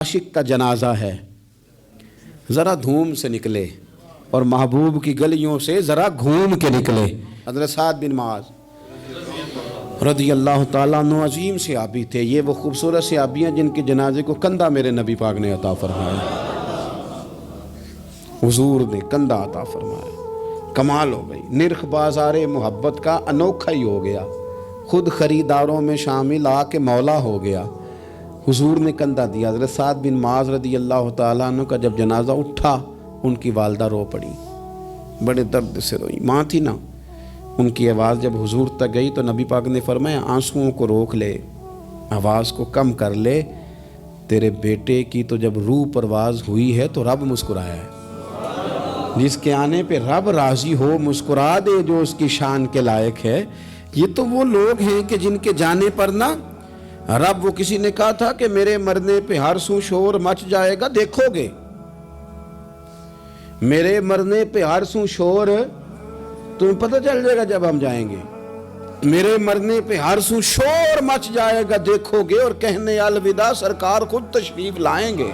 عاشق کا جنازہ ہے، ذرا دھوم سے نکلے اور محبوب کی گلیوں سے ذرا گھوم کے نکلے۔ حضرت سعد بن معاذ رضی اللہ تعالیٰ عنہ عظیم صحابی تھے۔ یہ وہ خوبصورت صحابیاں جن کے جنازے کو کندھا میرے نبی پاک نے عطا فرمایا، حضور نے کندھا عطا فرمایا۔ کمال ہو گئی، نرخ بازار محبت کا انوکھا ہی ہو گیا، خود خریداروں میں شامل آ کے مولا ہو گیا۔ حضور نے کندھا دیا۔ حضرت سعد بن معاذ رضی اللہ تعالیٰ عنہ کا جب جنازہ اٹھا، ان کی والدہ رو پڑی، بڑے درد سے روئی، ماں تھی نا۔ ان کی آواز جب حضور تک گئی تو نبی پاک نے فرمایا آنسوؤں کو روک لے، آواز کو کم کر لے، تیرے بیٹے کی تو جب روح پرواز ہوئی ہے تو رب مسکرایا ہے۔ جس کے آنے پہ رب راضی ہو مسکرا دے جو اس کی شان کے لائق ہے۔ یہ تو وہ لوگ ہیں کہ جن کے جانے پر نا رب، وہ کسی نے کہا تھا کہ میرے مرنے پہ ہر سو شور مچ جائے گا، دیکھو گے میرے مرنے پہ ہر سو شور تمہیں پتہ چل جائے گا جب ہم جائیں گے، میرے مرنے پہ ہر سو شور مچ جائے گا دیکھو گے، اور کہنے الوداع سرکار خود تشریف لائیں گے۔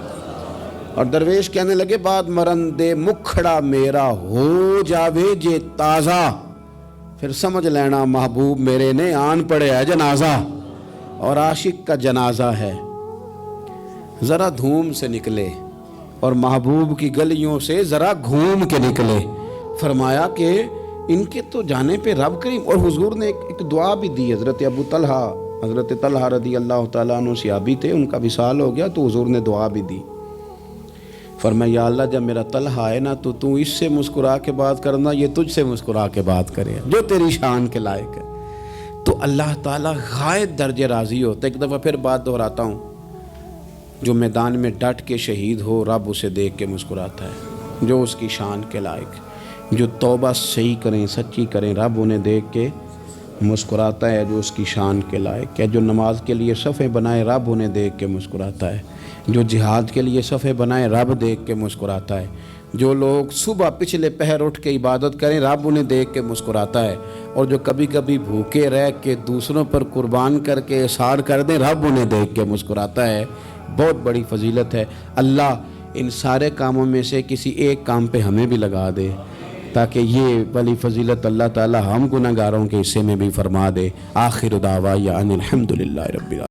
اور درویش کہنے لگے بعد مرندے مکھڑا میرا ہو جاوے جے تازہ، پھر سمجھ لینا محبوب میرے نے آن پڑے ہے جنازہ۔ اور عاشق کا جنازہ ہے، ذرا دھوم سے نکلے اور محبوب کی گلیوں سے ذرا گھوم کے نکلے۔ فرمایا کہ ان کے تو جانے پہ رب کریم، اور حضور نے ایک دعا بھی دی۔ حضرت طلحہ رضی اللہ تعالیٰ عنہ صحابی تھے، ان کا وصال ہو گیا تو حضور نے دعا بھی دی۔ فرمایا یا اللہ جب میرا طلحہ آئے نا تو اس سے مسکرا کے بات کرنا، یہ تجھ سے مسکرا کے بات کرے جو تیری شان کے لائق ہے۔ تو اللہ تعالیٰ غائب درجے راضی ہوتا ہے۔ ایک دفعہ پھر بات دہراتا ہوں، جو میدان میں ڈٹ کے شہید ہو رب اسے دیکھ کے مسکراتا ہے جو اس کی شان کے لائق ہے۔ جو توبہ صحیح کریں سچی کریں رب انہیں دیکھ کے مسکراتا ہے جو اس کی شان کے لائق ہے۔ جو نماز کے لیے صفیں بنائے رب انہیں دیکھ کے مسکراتا ہے۔ جو جہاد کے لیے صفیں بنائے رب دیکھ کے مسکراتا ہے۔ جو لوگ صبح پچھلے پہر اٹھ کے عبادت کریں رب انہیں دیکھ کے مسکراتا ہے۔ اور جو کبھی کبھی بھوکے رہ کے دوسروں پر قربان کر کے احسان کر دیں رب انہیں دیکھ کے مسکراتا ہے۔ بہت بڑی فضیلت ہے۔ اللہ ان سارے کاموں میں سے کسی ایک کام پہ ہمیں بھی لگا دے تاکہ یہ بڑی فضیلت اللہ تعالی ہم گناہگاروں کے حصے میں بھی فرما دے۔ آخر دعوانا ان الحمدللہ رب العالمین۔